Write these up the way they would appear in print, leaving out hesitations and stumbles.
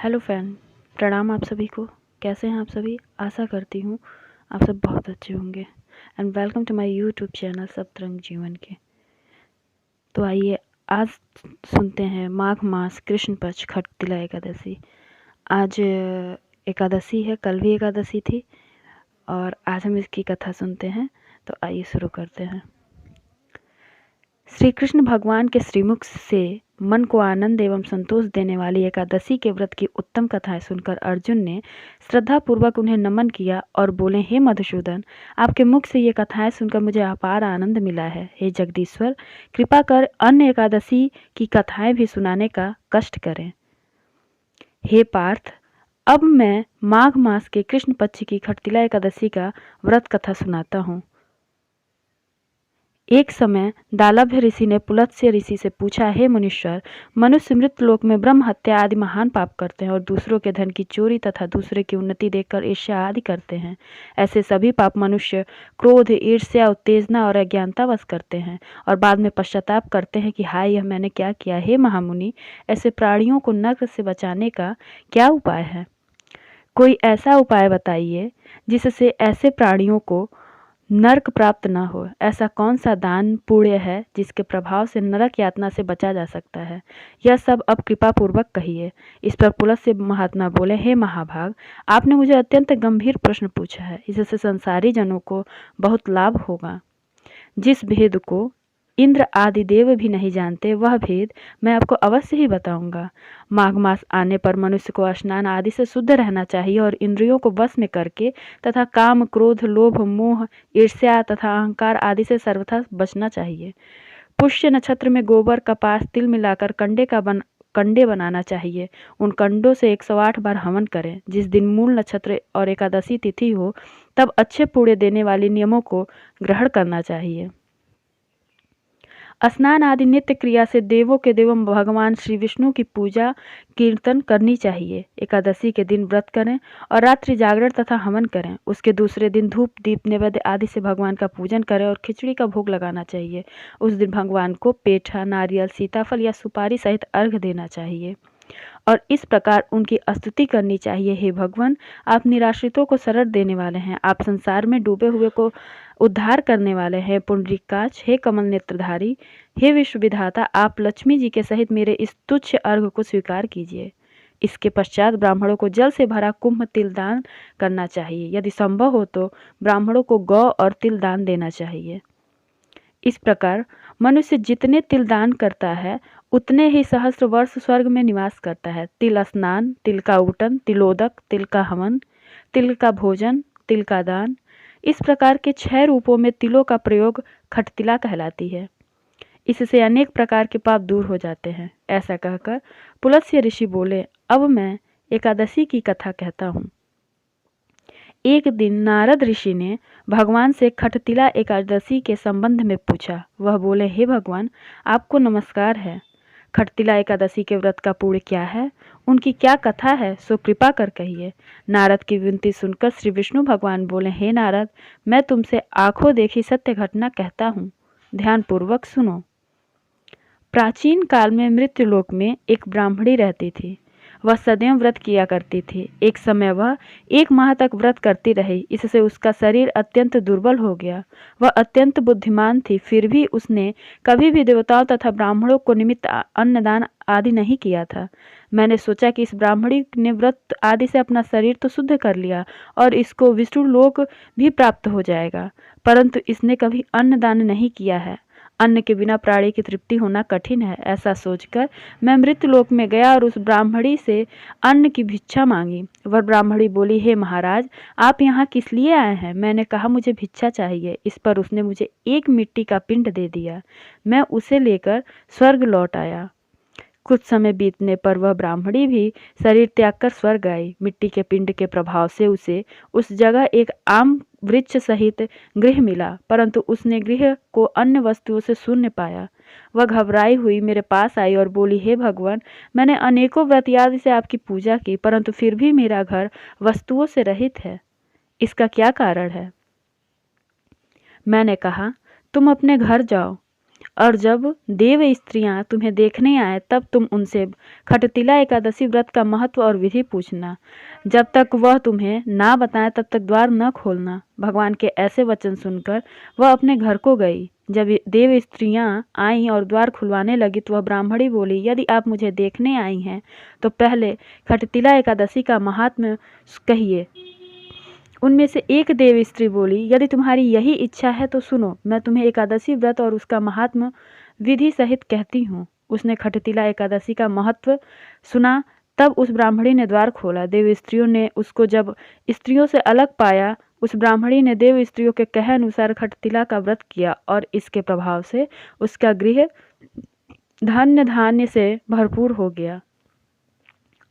Hello friend, प्रणाम आप सभी को। कैसे हैं आप सभी? आशा करती हूँ आप सब बहुत अच्छे होंगे। And welcome to my YouTube channel Saptrang Jeevan के। तो आइए आज सुनते हैं माघ मास कृष्ण पक्ष खटतिला एकादशी। आज एकादशी है, कल भी एकादशी थी और आज हम इसकी कथा सुनते हैं। तो आइए शुरू करते हैं। श्री कृष्ण भगवान के श्रीमुख से मन को आनंद एवं संतोष देने वाली एकादशी के व्रत की उत्तम कथाएं सुनकर अर्जुन ने श्रद्धापूर्वक उन्हें नमन किया और बोले, हे मधुसूदन, आपके मुख से ये कथाएं सुनकर मुझे अपार आनंद मिला है। हे जगदीश्वर, कृपा कर अन्य एकादशी की कथाएं भी सुनाने का कष्ट करें। हे पार्थ, अब मैं माघ मास के कृष्ण पक्ष की खटतिला एकादशी का व्रत कथा सुनाता हूँ। एक समय दालभ्य ऋषि ने पुलत्स्य ऋषि से पूछा, हे मुनीश्वर, मनुष्य मृत्यु लोक में ब्रह्म हत्या आदि महान पाप करते हैं और दूसरों के धन की चोरी तथा दूसरे की उन्नति देखकर ईर्ष्या आदि करते हैं। ऐसे सभी पाप मनुष्य क्रोध, ईर्ष्या, उत्तेजना और अज्ञानतावश करते हैं और बाद में पश्चाताप करते हैं कि हाय, यह मैंने क्या किया। हे महामुनि, ऐसे प्राणियों को नरक से बचाने का क्या उपाय है? कोई ऐसा उपाय बताइए जिससे ऐसे प्राणियों को नरक प्राप्त न हो। ऐसा कौन सा दान पुण्य है जिसके प्रभाव से नरक यातना से बचा जा सकता है? यह सब अब कृपा पूर्वक कहिए। इस पर पुलत्स्य महात्मा बोले, हे महाभाग, आपने मुझे अत्यंत गंभीर प्रश्न पूछा है। इससे संसारी जनों को बहुत लाभ होगा। जिस भेद को इंद्र आदि देव भी नहीं जानते, वह भेद मैं आपको अवश्य ही बताऊंगा। माघ मास आने पर मनुष्य को स्नान आदि से शुद्ध रहना चाहिए और इंद्रियों को वश में करके तथा काम, क्रोध, लोभ, मोह, ईर्ष्या तथा अहंकार आदि से सर्वथा बचना चाहिए। पुष्य नक्षत्र में गोबर, कपास, तिल मिलाकर कंडे बनाना चाहिए। उन कंडों से 108 बार हवन करें। जिस दिन मूल नक्षत्र और एकादशी तिथि हो, तब अच्छे पुण्य देने वाले नियमों को ग्रहण करना चाहिए। स्नान आदि नित्य क्रिया से देवों के देव भगवान श्री विष्णु की पूजा कीर्तन करनी चाहिए। एकादशी के दिन व्रत करें और रात्रि जागरण तथा हवन करें। उसके दूसरे दिन धूप, दीप, नैवेद्य आदि से भगवान का पूजन करें और खिचड़ी का भोग लगाना चाहिए। उस दिन भगवान को पेठा, नारियल, सीताफल या सुपारी सहित अर्घ देना चाहिए और इस प्रकार उनकी स्तुति करनी चाहिए। हे भगवान, आप निराश्रितों को शरण देने वाले हैं। आप संसार में डूबे हुए को उद्धार करने वाले हैं। पुंडरीकाक्ष, हे कमल नेत्रधारी, हे विश्व विधाता, आप लक्ष्मी जी के सहित मेरे इस तुच्छ अर्घ को स्वीकार कीजिए। इसके पश्चात ब्राह्मणों को जल से भरा कुंभ तिल दान करना चाहिए। यदि संभव हो तो ब्राह्मणों को गौ और तिल दान देना चाहिए। इस प्रकार मनुष्य जितने तिल दान करता है, उतने ही सहस्र वर्ष स्वर्ग में निवास करता है। तिल स्नान, तिल का ऊटन, तिलोदक, तिल का हवन, तिल का भोजन, तिल का दान, इस प्रकार के 6 रूपों में तिलों का प्रयोग खटतिला कहलाती है। इससे अनेक प्रकार के पाप दूर हो जाते हैं। ऐसा कहकर पुलत्स्य ऋषि बोले, अब मैं एकादशी की कथा कहता हूँ। एक दिन नारद ऋषि ने भगवान से खटतिला एकादशी के संबंध में पूछा। वह बोले, हे भगवान, आपको नमस्कार है। खटतिला एकादशी के व्रत का पुण्य क्या है? उनकी क्या कथा है? सो कृपा कर कहिए। नारद की विनती सुनकर श्री विष्णु भगवान बोले, हे नारद, मैं तुमसे आंखों देखी सत्य घटना कहता हूँ, ध्यान पूर्वक सुनो। प्राचीन काल में मृत्युलोक में एक ब्राह्मणी रहती थी। वह सदैव व्रत किया करती थी। एक समय वह 1 माह तक व्रत करती रही। इससे उसका शरीर अत्यंत दुर्बल हो गया। वह अत्यंत बुद्धिमान थी, फिर भी उसने कभी भी देवताओं तथा ब्राह्मणों को निमित्त अन्नदान आदि नहीं किया था। मैंने सोचा कि इस ब्राह्मणी ने व्रत आदि से अपना शरीर तो शुद्ध कर लिया और इसको विष्णु लोक भी प्राप्त हो जाएगा, परंतु इसने कभी अन्नदान नहीं किया है। अन्न के बिना प्राणी की तृप्ति होना कठिन है। ऐसा सोचकर मैं मृत्युलोक में गया और उस ब्राह्मणी से अन्न की भिक्षा मांगी। वह ब्राह्मणी बोली, हे महाराज, आप यहाँ किस लिए आए हैं? मैंने कहा, मुझे भिक्षा चाहिए। इस पर उसने मुझे एक मिट्टी का पिंड दे दिया। मैं उसे लेकर स्वर्ग लौट आया। कुछ समय बीतने पर वह ब्राह्मणी भी शरीर त्याग कर स्वर्ग आई। मिट्टी के पिंड के प्रभाव से उसे उस जगह एक आम वृक्ष सहित गृह मिला, परंतु उसने गृह को अन्य वस्तुओं से शून्य पाया। वह घबराई हुई मेरे पास आई और बोली, हे भगवान, मैंने अनेकों व्रत आदि से आपकी पूजा की, परंतु फिर भी मेरा घर वस्तुओं से रहित है। इसका क्या कारण है? मैंने कहा, तुम अपने घर जाओ और जब देव स्त्रियां तुम्हें देखने आए तब तुम उनसे खटतिला एकादशी व्रत का महत्व और विधि पूछना। जब तक वह तुम्हें ना बताए तब तक द्वार न खोलना। भगवान के ऐसे वचन सुनकर वह अपने घर को गई। जब देव स्त्रियां आईं और द्वार खुलवाने लगी तो वह ब्राह्मणी बोली, यदि आप मुझे देखने आई हैं तो पहले खटतिला एकादशी का महात्म्य कहिए। उनमें से एक देव स्त्री बोली, यदि तुम्हारी यही इच्छा है तो सुनो, मैं तुम्हें एकादशी व्रत और उसका महात्म्य विधि सहित कहती हूँ। उसने खटतिला एकादशी का महत्व सुना। तब उस ब्राह्मणी ने द्वार खोला। देव स्त्रियों ने उसको जब स्त्रियों से अलग पाया, उस ब्राह्मणी ने देव स्त्रियों के कहे अनुसार खटतिला का व्रत किया और इसके प्रभाव से उसका गृह धन्य धान्य से भरपूर हो गया।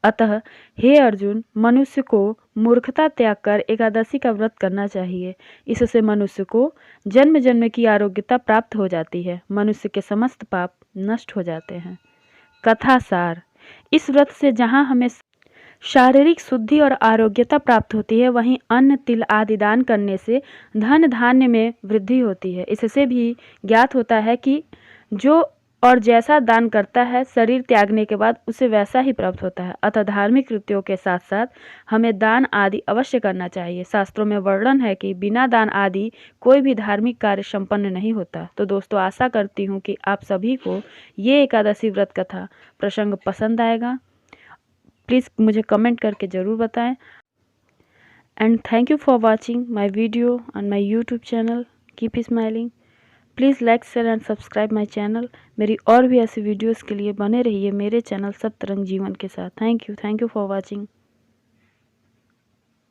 अतः हे अर्जुन, मनुष्य को मूर्खता त्याग कर एकादशी का व्रत करना चाहिए। इससे मनुष्य को जन्म जन्म की आरोग्यता प्राप्त हो जाती है। मनुष्य के समस्त पाप नष्ट हो जाते हैं। कथा सार। इस व्रत से जहाँ हमें शारीरिक शुद्धि और आरोग्यता प्राप्त होती है, वहीं अन्न तिल आदि दान करने से धन धान्य में वृद्धि होती है। इससे भी ज्ञात होता है कि जो और जैसा दान करता है, शरीर त्यागने के बाद उसे वैसा ही प्राप्त होता है। अतः धार्मिक कृत्यों के साथ साथ हमें दान आदि अवश्य करना चाहिए। शास्त्रों में वर्णन है कि बिना दान आदि कोई भी धार्मिक कार्य संपन्न नहीं होता। तो दोस्तों, आशा करती हूँ कि आप सभी को ये एकादशी व्रत कथा प्रसंग पसंद आएगा। प्लीज़ मुझे कमेंट करके ज़रूर बताएं। And thank you for watching my video on my YouTube channel. Keep smiling. Please like share and subscribe my channel. मेरी और भी ऐसी वीडियोस के लिए बने रहिए मेरे चैनल सप्तरंग जीवन के साथ। Thank you for watching.